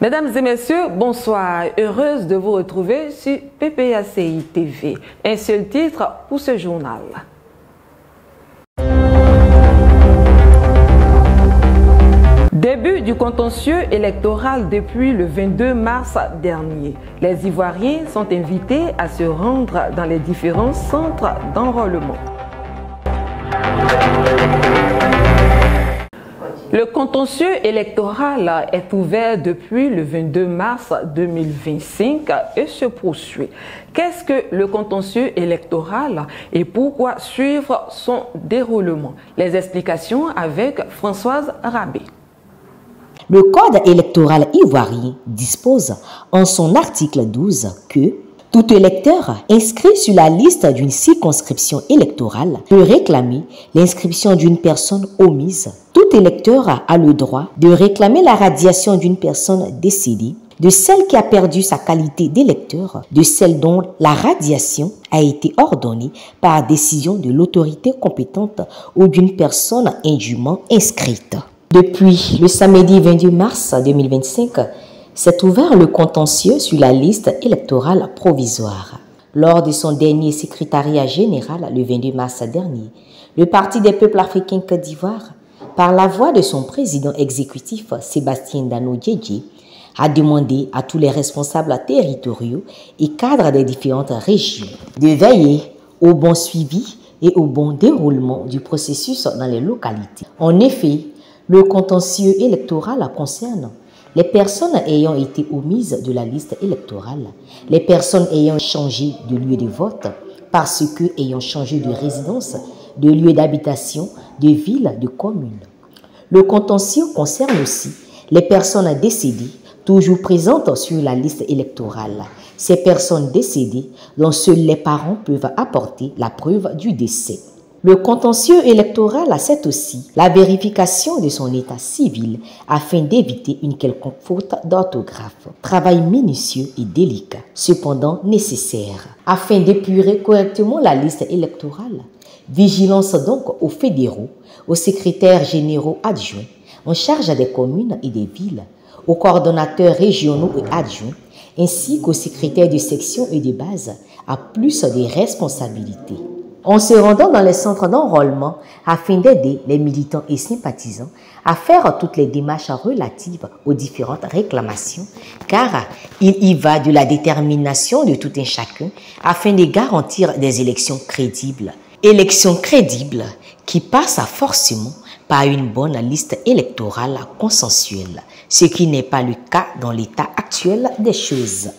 Mesdames et messieurs, bonsoir. Heureuse de vous retrouver sur PPACI TV. Un seul titre pour ce journal. Début du contentieux électoral depuis le 22 mars dernier. Les Ivoiriens sont invités à se rendre dans les différents centres d'enrôlement. Le contentieux électoral est ouvert depuis le 22 mars 2025 et se poursuit. Qu'est-ce que le contentieux électoral et pourquoi suivre son déroulement? Les explications avec Françoise Rabé. Le Code électoral ivoirien dispose en son article 12 que tout électeur inscrit sur la liste d'une circonscription électorale peut réclamer l'inscription d'une personne omise. Tout électeur a le droit de réclamer la radiation d'une personne décédée, de celle qui a perdu sa qualité d'électeur, de celle dont la radiation a été ordonnée par décision de l'autorité compétente ou d'une personne indûment inscrite. Depuis le samedi 22 mars 2025, s'est ouvert le contentieux sur la liste électorale provisoire. Lors de son dernier secrétariat général le 22 mars dernier, le Parti des peuples africains Côte d'Ivoire, par la voix de son président exécutif Sébastien Dano Diédié, a demandé à tous les responsables territoriaux et cadres des différentes régions de veiller au bon suivi et au bon déroulement du processus dans les localités. En effet, le contentieux électoral concerne les personnes ayant été omises de la liste électorale, les personnes ayant changé de lieu de vote parce que ayant changé de résidence, de lieu d'habitation, de ville, de commune. Le contentieux concerne aussi les personnes décédées, toujours présentes sur la liste électorale. Ces personnes décédées dont seuls les parents peuvent apporter la preuve du décès. Le contentieux électoral c'est aussi la vérification de son état civil afin d'éviter une quelconque faute d'orthographe. Travail minutieux et délicat, cependant nécessaire, afin d'épurer correctement la liste électorale. Vigilance donc aux fédéraux, aux secrétaires généraux adjoints en charge des communes et des villes, aux coordonnateurs régionaux et adjoints, ainsi qu'aux secrétaires de section et de base à plus de responsabilités. En se rendant dans les centres d'enrôlement afin d'aider les militants et sympathisants à faire toutes les démarches relatives aux différentes réclamations, car il y va de la détermination de tout un chacun afin de garantir des élections crédibles. Élections crédibles qui passent forcément par une bonne liste électorale consensuelle, ce qui n'est pas le cas dans l'état actuel des choses.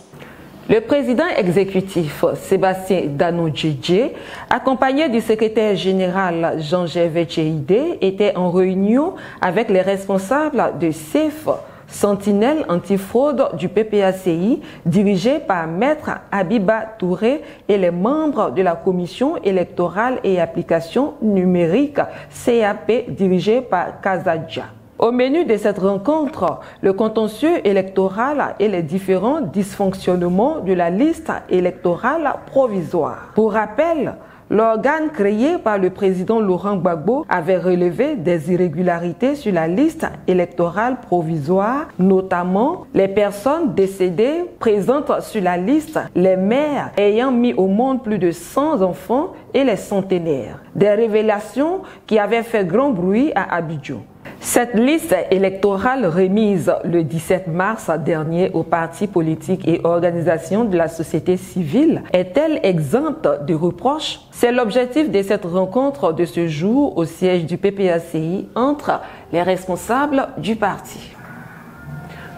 Le président exécutif Sébastien Dano Diédié, accompagné du secrétaire général Jean-Gervais Tchéidé, était en réunion avec les responsables de CEF, Sentinelle antifraude du PPACI, dirigé par Maître Abiba Touré et les membres de la commission électorale et application numérique CAP, dirigée par Kazadja. Au menu de cette rencontre, le contentieux électoral et les différents dysfonctionnements de la liste électorale provisoire. Pour rappel, l'organe créé par le président Laurent Gbagbo avait relevé des irrégularités sur la liste électorale provisoire, notamment les personnes décédées présentes sur la liste, les mères ayant mis au monde plus de 100 enfants et les centenaires. Des révélations qui avaient fait grand bruit à Abidjan. Cette liste électorale remise le 17 mars dernier aux partis politiques et organisations de la société civile est-elle exempte de reproches? C'est l'objectif de cette rencontre de ce jour au siège du PPACI entre les responsables du parti.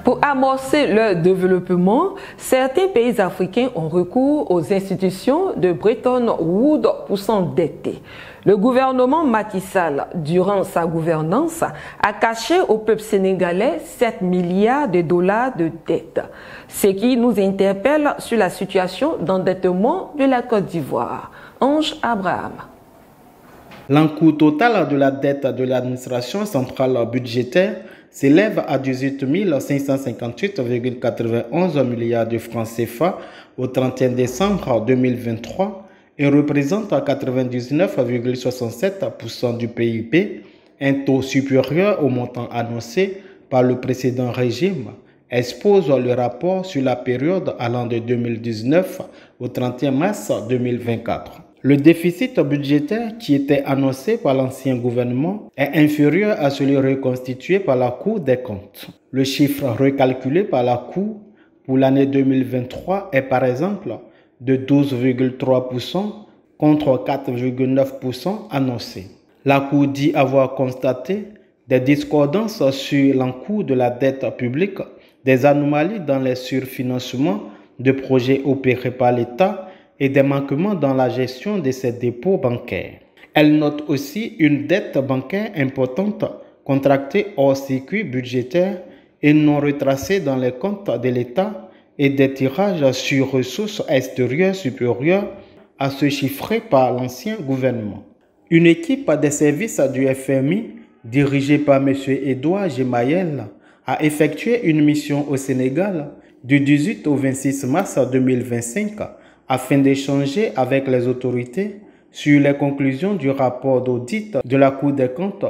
Pour amorcer leur développement, certains pays africains ont recours aux institutions de Bretton Woods pour s'endetter. Le gouvernement Macky Sall, durant sa gouvernance, a caché au peuple sénégalais 7 milliards de dollars de dette, ce qui nous interpelle sur la situation d'endettement de la Côte d'Ivoire. Ange Abraham. L'encours total de la dette de l'administration centrale budgétaire s'élève à 18 558,91 milliards de francs CFA au 31 décembre 2023 et représente 99,67% du PIB, un taux supérieur au montant annoncé par le précédent régime expose le rapport sur la période allant de 2019 au 31 mars 2024. Le déficit budgétaire qui était annoncé par l'ancien gouvernement est inférieur à celui reconstitué par la Cour des comptes. Le chiffre recalculé par la Cour pour l'année 2023 est par exemple de 12,3% contre 4,9% annoncé. La Cour dit avoir constaté des discordances sur l'encours de la dette publique, des anomalies dans les surfinancements de projets opérés par l'État et des manquements dans la gestion de ses dépôts bancaires. Elle note aussi une dette bancaire importante contractée hors circuit budgétaire et non retracée dans les comptes de l'État et des tirages sur ressources extérieures supérieures à ceux chiffrés par l'ancien gouvernement. Une équipe des services du FMI, dirigée par M. Edouard Gemayel, a effectué une mission au Sénégal du 18 au 26 mars 2025 afin d'échanger avec les autorités sur les conclusions du rapport d'audit de la Cour des comptes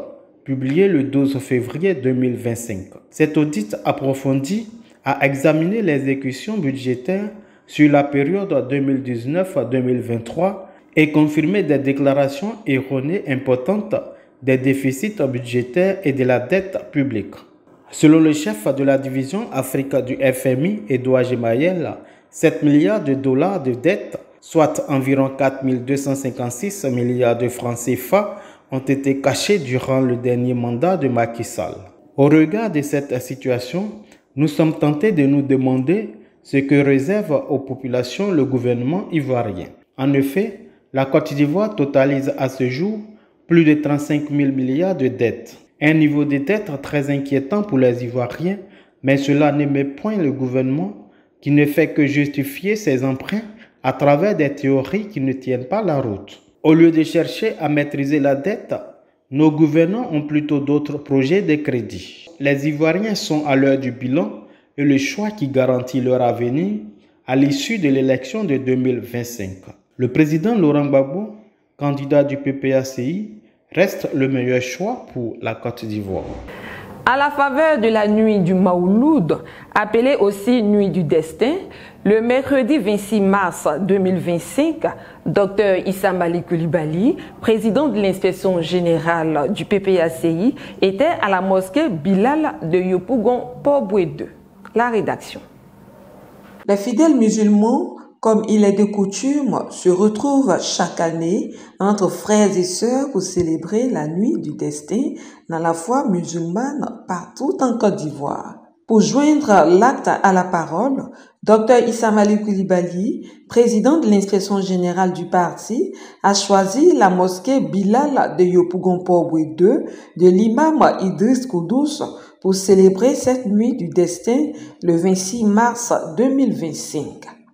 publié le 12 février 2025. Cet audit approfondi a examiné l'exécution budgétaire sur la période 2019-2023 et confirmé des déclarations erronées importantes des déficits budgétaires et de la dette publique. Selon le chef de la division Afrique du FMI, Edouard Gemayel, 7 milliards de dollars de dette, soit environ 4 256 milliards de francs CFA, ont été cachés durant le dernier mandat de Macky Sall. Au regard de cette situation, nous sommes tentés de nous demander ce que réserve aux populations le gouvernement ivoirien. En effet, la Côte d'Ivoire totalise à ce jour plus de 35 000 milliards de dettes. Un niveau de dette très inquiétant pour les Ivoiriens, mais cela ne met point le gouvernement qui ne fait que justifier ses emprunts à travers des théories qui ne tiennent pas la route. Au lieu de chercher à maîtriser la dette, nos gouvernants ont plutôt d'autres projets de crédit. Les Ivoiriens sont à l'heure du bilan et le choix qui garantit leur avenir à l'issue de l'élection de 2025. Le président Laurent Gbagbo, candidat du PPACI, reste le meilleur choix pour la Côte d'Ivoire. À la faveur de la nuit du Mawlouд, appelée aussi nuit du destin, le mercredi 26 mars 2025, Dr Issa Malik Coulibaly, président de l'inspection générale du PPACI, était à la mosquée Bilal de Yopougon, Port-Boué 2. La rédaction. Les fidèles musulmans, comme il est de coutume, se retrouvent chaque année entre frères et sœurs pour célébrer la nuit du destin dans la foi musulmane partout en Côte d'Ivoire. Pour joindre l'acte à la parole, Dr Issa Malik Coulibaly, président de l'inspection générale du parti, a choisi la mosquée Bilal de Yopougon Port-Boué 2 de l'imam Idriss Koudous pour célébrer cette nuit du destin le 26 mars 2025.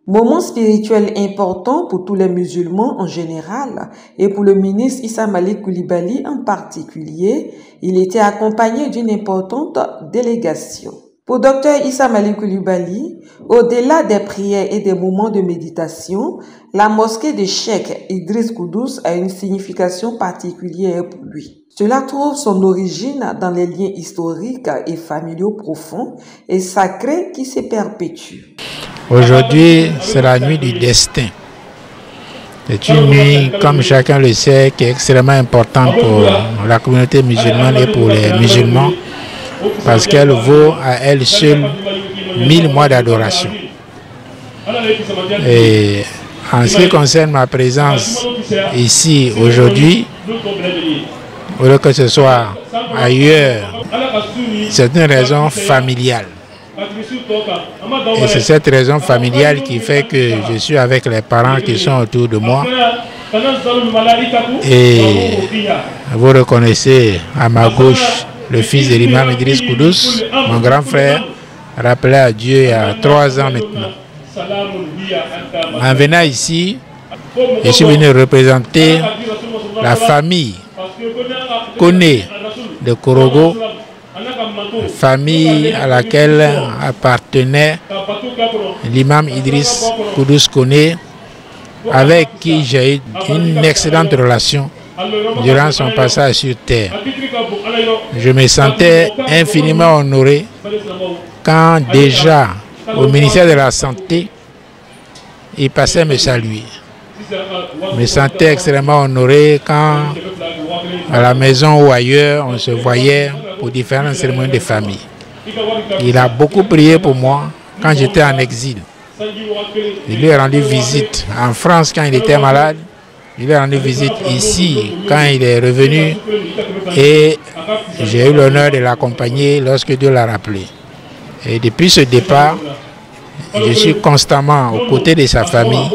Moment spirituel important pour tous les musulmans en général et pour le ministre Issa Malik Coulibaly en particulier, il était accompagné d'une importante délégation. Pour Dr Issa Malik Coulibaly, au-delà des prières et des moments de méditation, la mosquée de Cheikh Idriss Koudous a une signification particulière pour lui. Cela trouve son origine dans les liens historiques et familiaux profonds et sacrés qui se perpétuent. Aujourd'hui, c'est la nuit du destin. C'est une nuit, comme chacun le sait, qui est extrêmement importante pour la communauté musulmane et pour les musulmans, parce qu'elle vaut à elle seule 1000 mois d'adoration. Et en ce qui concerne ma présence ici aujourd'hui, au lieu que ce soit ailleurs, c'est une raison familiale. Et c'est cette raison familiale qui fait que je suis avec les parents qui sont autour de moi. Et vous reconnaissez à ma gauche le fils de l'imam Idriss Koudous, mon grand frère, rappelé à Dieu il y a 3 ans maintenant. En venant ici, je suis venu représenter la famille Koné de Korogo, famille à laquelle appartenait l'imam Idriss Koudous Koné, avec qui j'ai eu une excellente relation durant son passage sur terre. Je me sentais infiniment honoré quand déjà au ministère de la Santé, il passait me saluer. Je me sentais extrêmement honoré quand à la maison ou ailleurs on se voyait pour différentes cérémonies de famille. Il a beaucoup prié pour moi quand j'étais en exil. Il lui a rendu visite en France quand il était malade. Il lui a rendu visite ici quand il est revenu et j'ai eu l'honneur de l'accompagner lorsque Dieu l'a rappelé. Et depuis ce départ, je suis constamment aux côtés de sa famille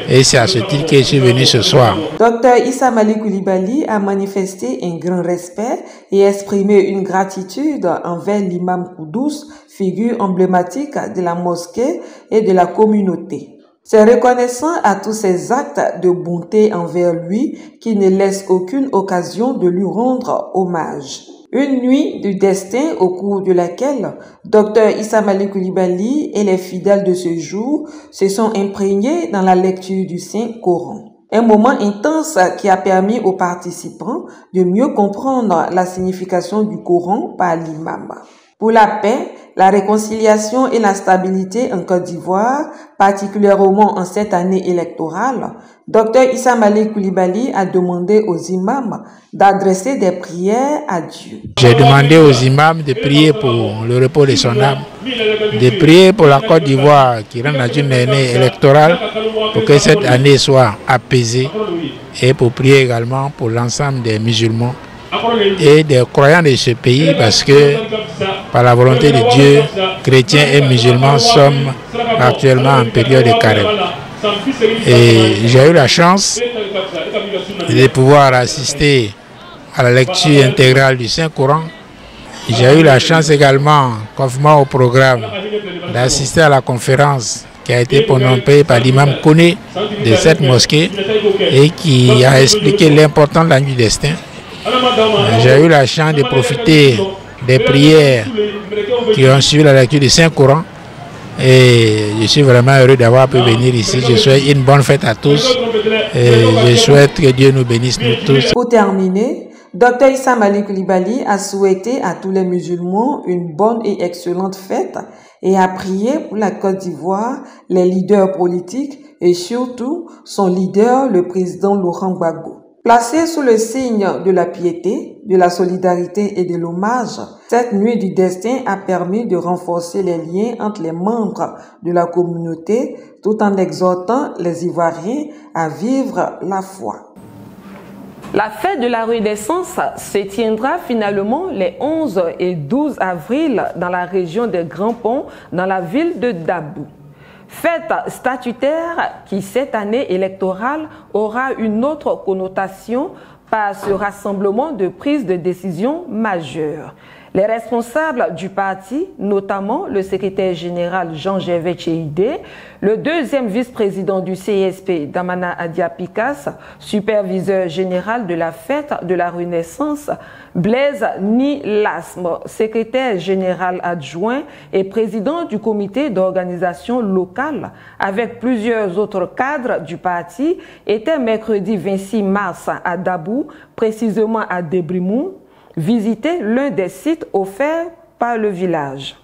et c'est à ce titre que je suis venu ce soir. Dr Issa Malik Coulibaly a manifesté un grand respect et exprimé une gratitude envers l'imam Koudous, figure emblématique de la mosquée et de la communauté. C'est reconnaissant à tous ses actes de bonté envers lui qui ne laisse aucune occasion de lui rendre hommage. Une nuit du destin au cours de laquelle Dr Issa Malik Coulibaly et les fidèles de ce jour se sont imprégnés dans la lecture du Saint-Coran. Un moment intense qui a permis aux participants de mieux comprendre la signification du Coran par l'imam. Pour la paix, la réconciliation et la stabilité en Côte d'Ivoire, particulièrement en cette année électorale, Dr Issa Malik Coulibaly a demandé aux imams d'adresser des prières à Dieu. J'ai demandé aux imams de prier pour le repos de son âme, de prier pour la Côte d'Ivoire qui rentre dans une année électorale pour que cette année soit apaisée et pour prier également pour l'ensemble des musulmans et des croyants de ce pays parce que par la volonté de Dieu, chrétiens et musulmans sommes actuellement en période de carême. Et j'ai eu la chance de pouvoir assister à la lecture intégrale du Saint-Coran. J'ai eu la chance également, conformément au programme, d'assister à la conférence qui a été prononcée par l'imam Koné de cette mosquée et qui a expliqué l'importance de la nuit du destin. J'ai eu la chance de profiter des prières qui ont suivi la lecture du Saint-Coran et je suis vraiment heureux d'avoir pu venir ici. Je souhaite une bonne fête à tous et je souhaite que Dieu nous bénisse nous tous. Pour terminer, Dr Issa Malik Coulibaly a souhaité à tous les musulmans une bonne et excellente fête et a prié pour la Côte d'Ivoire, les leaders politiques et surtout son leader, le président Laurent Gbagbo. Placé sous le signe de la piété, de la solidarité et de l'hommage, cette nuit du destin a permis de renforcer les liens entre les membres de la communauté tout en exhortant les Ivoiriens à vivre la foi. La fête de la Renaissance se tiendra finalement les 11 et 12 avril dans la région des Grands Ponts, dans la ville de Dabou. Fête statutaire qui, cette année électorale, aura une autre connotation par ce rassemblement de prise de décision majeure. Les responsables du parti, notamment le secrétaire général Jean-Gervais Tchéidé, le deuxième vice-président du CSP, Damana Adia-Picas, superviseur général de la fête de la Renaissance, Blaise Nilasme, secrétaire général adjoint et président du comité d'organisation locale, avec plusieurs autres cadres du parti, étaient mercredi 26 mars à Dabou, précisément à Débrimou, visiter l'un des sites offerts par le village.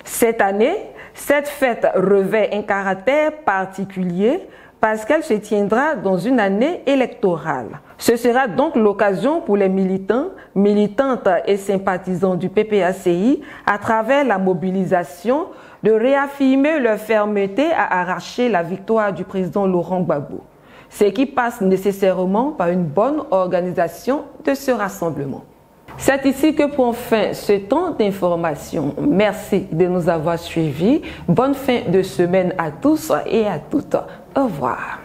Cette année, cette fête revêt un caractère particulier parce qu'elle se tiendra dans une année électorale. Ce sera donc l'occasion pour les militants, militantes et sympathisants du PPACI, à travers la mobilisation, de réaffirmer leur fermeté à arracher la victoire du président Laurent Gbagbo, ce qui passe nécessairement par une bonne organisation de ce rassemblement. C'est ici que prend fin ce temps d'information. Merci de nous avoir suivis. Bonne fin de semaine à tous et à toutes. Au revoir.